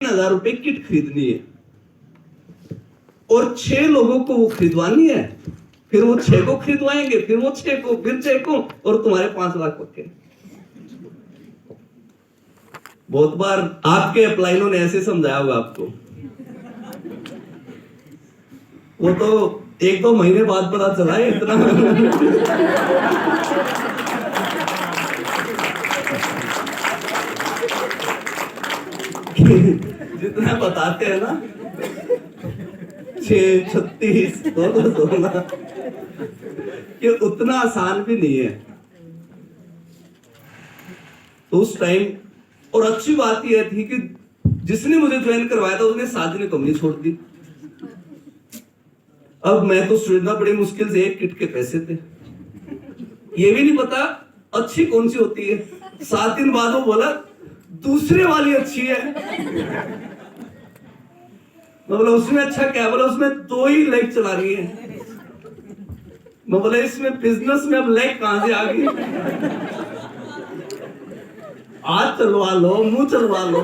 ₹3,000 kit खरीदनी है और 6 लोगों को वो खरीदवानी है, फिर वो 6 को खरीदवाएंगे, फिर वो 6 को, फिर 6 को, और तुम्हारे 5 लाख पक्के। बहुत बार आपके अपलाइनों ने ऐसे समझाया होगा आपको, वो तो 1-2 महीने बाद पता चला है इतना। जितना बताते हैं ना 6, 36, 16 कि उतना आसान भी नहीं है। तो उस टाइम, और अच्छी बात यह थी कि जिसने मुझे ज्वाइन करवाया था उसने 7 दिन कंपनी छोड़ दी। अब मैं तो स्टूडेंट था, बड़ी मुश्किल से 1 किट के पैसे थे, ये भी नहीं पता अच्छी कौन सी होती है। 7 दिन बाद वो बोला दूसरे वाली अच्छी है। मैं बोला उसमें अच्छा क्या? बोला उसमें 2 ही लेग चला रही है। मैं बोला इसमें बिजनेस में अब लेग कहां से आ गई? हाथ चलवा लो, मुंह चलवा लो।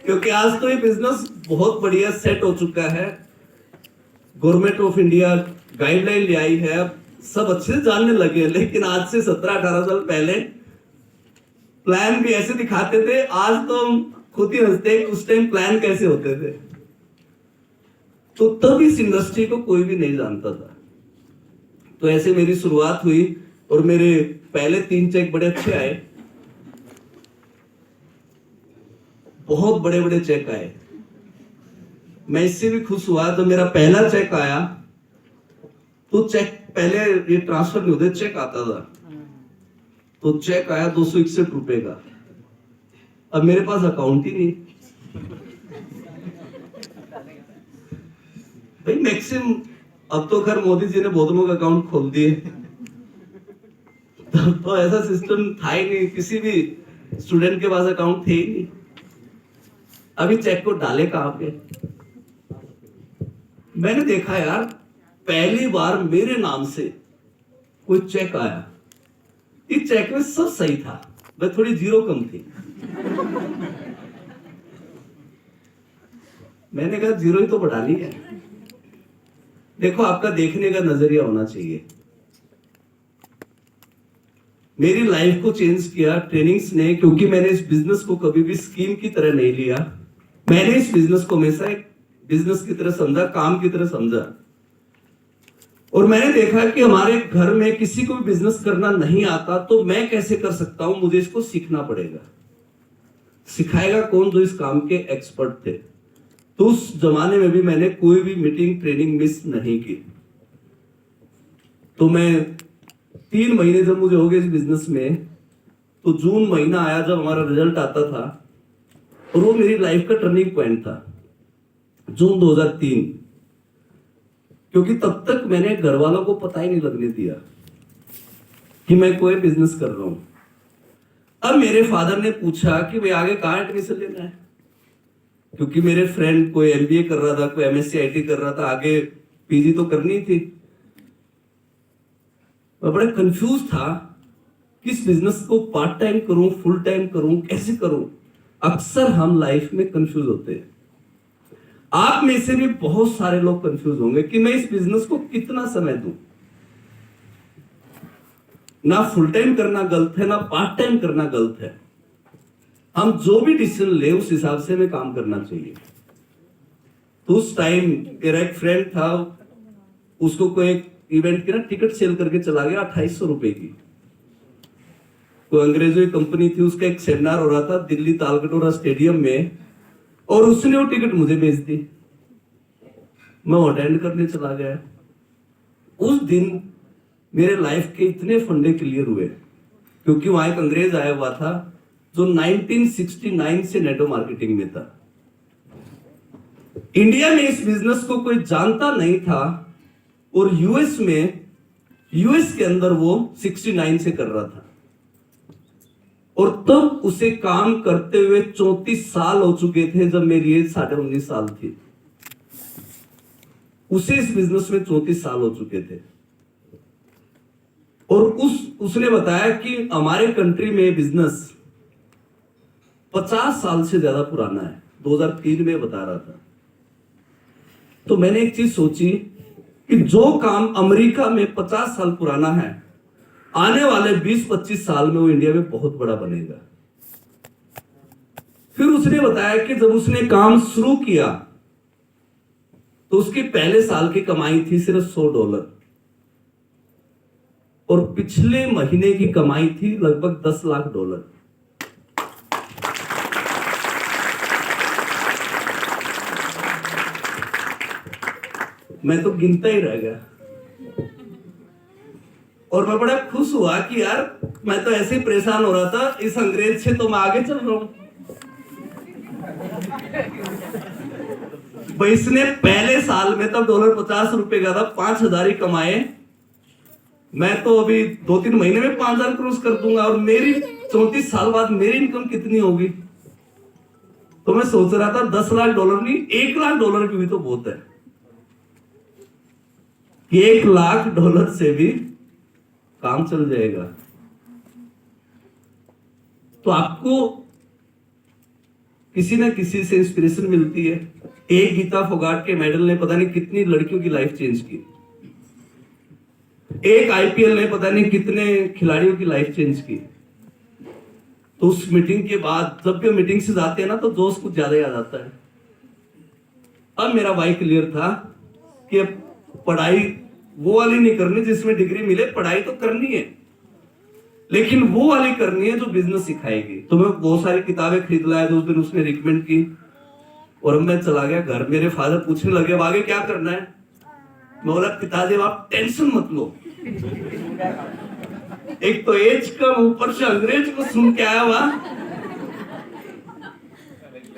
क्योंकि आज तो ये बिजनेस बहुत बढ़िया सेट हो चुका है। गवर्नमेंट ऑफ इंडिया गाइडलाइन ले आई है, सब अच्छे से जानने लगे। लेकिन आज से 17-18 साल पहले प्लान भी ऐसे दिखाते थे, आज तो हम खुद ही हंसते हैं उस टाइम प्लान कैसे होते थे। तो तब इस इंडस्ट्री को कोई भी नहीं जानता था। तो ऐसे मेरी शुरुआत हुई और मेरे पहले 3 चेक बड़े अच्छे आए, बहुत बड़े बड़े चेक आए। मैं इससे भी खुश हुआ जब मेरा पहला चेक आया। तो चेक पहले ये ट्रांसफर नहीं होते, चेक आता था। तो चेक आया ₹261 का। अब मेरे पास अकाउंट ही नहीं भाई। मैक्सिमम अब तो खैर मोदी जी ने बहुत लोगों के अकाउंट खोल दिए, तब तो ऐसा सिस्टम था ही नहीं, किसी भी स्टूडेंट के पास अकाउंट थे ही नहीं। अभी चेक को डाले कहां पे? मैंने देखा यार, पहली बार मेरे नाम से कोई चेक आया, इस चेक में सब सही था, मैं थोड़ी जीरो कम थी। मैंने कहा जीरो ही तो बढ़ानी है। देखो, आपका देखने का नजरिया होना चाहिए। मेरी लाइफ को चेंज किया ट्रेनिंग्स ने, क्योंकि मैंने इस बिजनेस को कभी भी स्कीम की तरह नहीं लिया। मैंने इस बिजनेस को हमेशा एक बिजनेस की तरह समझा, काम की तरह समझा। और मैंने देखा कि हमारे घर में किसी को भी बिजनेस करना नहीं आता, तो मैं कैसे कर सकता हूं? मुझे इसको सीखना पड़ेगा। सिखाएगा कौन? जो इस काम के एक्सपर्ट थे। तो उस जमाने में भी मैंने कोई भी मीटिंग ट्रेनिंग मिस नहीं की। तो मैं 3 महीने जब मुझे हो गए इस बिजनेस में, तो जून महीना आया जब हमारा रिजल्ट आता था, और वो मेरी लाइफ का टर्निंग पॉइंट था, जून 2003। क्योंकि तब तक मैंने घर वालों को पता ही नहीं लगने दिया कि मैं कोई बिजनेस कर रहा हूं। अब मेरे फादर ने पूछा कि भाई आगे कहां एडमिशन लेना है, क्योंकि मेरे फ्रेंड कोई एमबीए कर रहा था, कोई एमएससी आईटी कर रहा था, आगे पीजी तो करनी थी। मैं बड़ा कंफ्यूज था कि इस बिजनेस को पार्ट टाइम करूं, फुल टाइम करूं, कैसे करूं। अक्सर हम लाइफ में कंफ्यूज होते हैं। आप में से भी बहुत सारे लोग कंफ्यूज होंगे कि मैं इस बिजनेस को कितना समय दूं। ना फुल टाइम करना गलत है, ना पार्ट टाइम करना गलत है। हम जो भी डिसीजन ले उस हिसाब से हमें काम करना चाहिए। तो उस टाइम मेरा एक फ्रेंड था, उसको कोई एक इवेंट की ना टिकट सेल करके चला गया ₹2800 की। कोई अंग्रेजों की कंपनी थी, उसका एक सेमिनार हो रहा था दिल्ली तालकटोरा स्टेडियम में, और उसने वो टिकट मुझे भेज दी। मैं अटेंड करने चला गया। उस दिन मेरे लाइफ के इतने फंडे क्लियर हुए, क्योंकि वहां एक अंग्रेज आया हुआ था जो 1969 से नेटो मार्केटिंग में था। इंडिया में इस बिजनेस को कोई जानता नहीं था, और यूएस के अंदर वो 69 से कर रहा था। और तब उसे काम करते हुए 34 साल हो चुके थे, जब मेरी एज 19.5 साल थी। उसे इस बिजनेस में 34 साल हो चुके थे। और उसने बताया कि हमारे कंट्री में बिजनेस 50 साल से ज्यादा पुराना है, 2003 में बता रहा था। तो मैंने एक चीज सोची कि जो काम अमेरिका में 50 साल पुराना है, आने वाले 20-25 साल में वो इंडिया में बहुत बड़ा बनेगा। फिर उसने बताया कि जब उसने काम शुरू किया तो उसकी पहले साल की कमाई थी सिर्फ $100 और पिछले महीने की कमाई थी लगभग $10 लाख। मैं तो गिनता ही रह गया और मैं बड़ा खुश हुआ कि यार मैं तो ऐसे ही परेशान हो रहा था, इस अंग्रेज से तो मैं आगे चल रहा हूं। भाई इसने पहले साल में तब $50 का था, 5,000 ही कमाए। मैं तो अभी 2-3 महीने में 5,000 क्रॉस कर दूंगा और मेरी 34 साल बाद मेरी इनकम कितनी होगी। तो मैं सोच रहा था $10 लाख नहीं, $1 लाख की भी तो बहुत है। $1 लाख से भी काम चल जाएगा। तो आपको किसी ना किसी से इंस्पिरेशन मिलती है। एक गीता फोगाट के मेडल ने पता नहीं कितनी लड़कियों की लाइफ चेंज की, एक आईपीएल ने पता नहीं कितने खिलाड़ियों की लाइफ चेंज की। तो उस मीटिंग के बाद जब भी मीटिंग से जाते हैं ना तो दोस्त कुछ ज्यादा याद आता है। अब मेरा वाई क्लियर था कि पढ़ाई वो वाली नहीं करनी जिसमें डिग्री मिले, पढ़ाई तो करनी है लेकिन वो वाली करनी है जो बिजनेस सिखाएगी। तो मैं बहुत सारी किताबें खरीद लाया, तो उस दिन उसने रिकमेंड की और अब मैं चला गया घर। मेरे फादर पूछने लगे अब आगे क्या करना है। मैं बोला पिताजी आप टेंशन मत लो, एक तो एज कम, ऊपर से अंग्रेज को सुन के आया हुआ।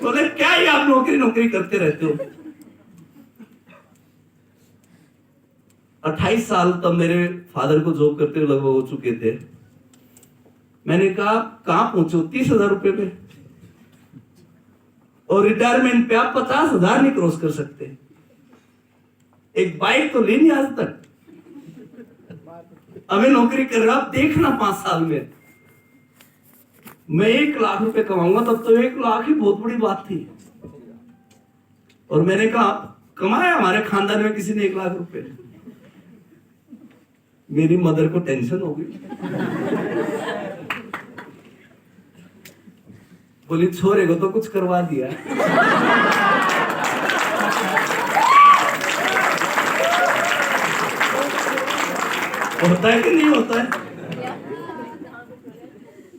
बोले क्या ये आप नौकरी करते रहते हो। 28 साल तब मेरे फादर को जॉब करते हुए लगभग हो चुके थे। मैंने कहा कहां पहुंचे, 30,000 रुपए पे, और रिटायरमेंट पे आप 50,000 नहीं क्रॉस कर सकते। एक बाइक तो लेनी आज तक, हमें नौकरी कर रहा, आप देखना 5 साल में मैं 1 लाख रुपए कमाऊंगा। तब तो 1 लाख ही बहुत बड़ी बात थी। और मैंने कहा कमाया हमारे खानदान में किसी ने 1 लाख रुपए। मेरी मदर को टेंशन हो गई, बोली छोरे को तो कुछ करवा दिया। होता है कि नहीं होता है।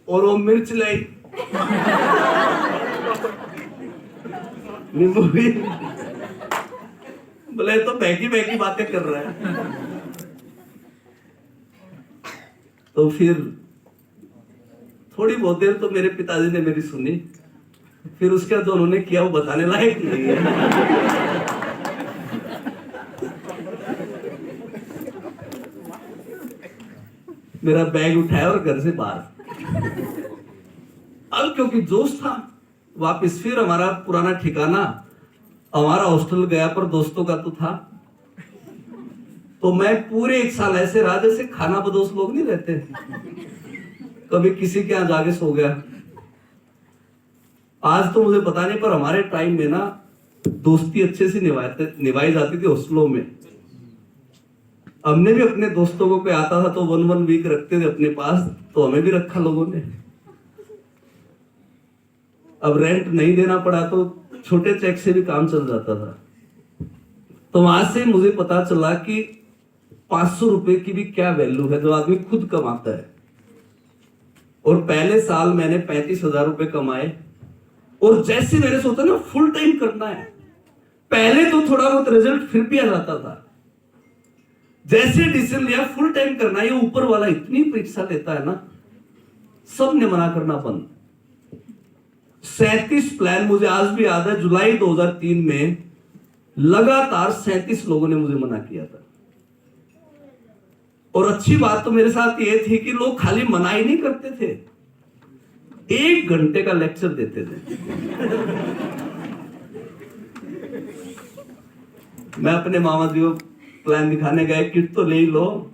और वो मिर्च लाई, नींबू भी, बोले तो बैकी बातें कर रहा है। तो फिर थोड़ी बहुत देर तो मेरे पिताजी ने मेरी सुनी, फिर उसके बाद जो उन्होंने किया वो बताने लायक नहीं है। मेरा बैग उठाया और घर से बाहर। अब क्योंकि जोश था वापस, फिर हमारा पुराना ठिकाना, हमारा हॉस्टल गया पर दोस्तों का तो था। तो मैं पूरे 1 साल ऐसे रहा जैसे खाना बदोश लोग नहीं रहते, कभी किसी के यहां जाके सो गया। आज तो मुझे पता नहीं, पर हमारे टाइम में ना दोस्ती अच्छे से निभाई जाती थी हॉस्टलों में। हमने भी अपने दोस्तों को कोई आता था तो 1 वीक रखते थे अपने पास, तो हमें भी रखा लोगों ने। अब रेंट नहीं देना पड़ा तो छोटे चेक से भी काम चल जाता था। तो वहां से मुझे पता चला कि 500 रुपए की भी क्या वैल्यू है जो आदमी खुद कमाता है। और पहले साल मैंने 35,000 रुपए कमाए। और जैसे मैंने सोचा ना फुल टाइम करना है, पहले तो थोड़ा बहुत रिजल्ट फिर भी आ जाता था, जैसे डिसीजन लिया फुल टाइम करना है, ये ऊपर वाला इतनी परीक्षा लेता है ना, सबने मना करना बंद। 37 प्लान मुझे आज भी याद है, जुलाई 2003 में लगातार 37 लोगों ने मुझे मना किया था। और अच्छी बात तो मेरे साथ ये थी कि लोग खाली मना ही नहीं करते थे, 1 घंटे का लेक्चर देते थे। मैं अपने मामा जी को प्लान दिखाने गए, किट तो ले ही लो,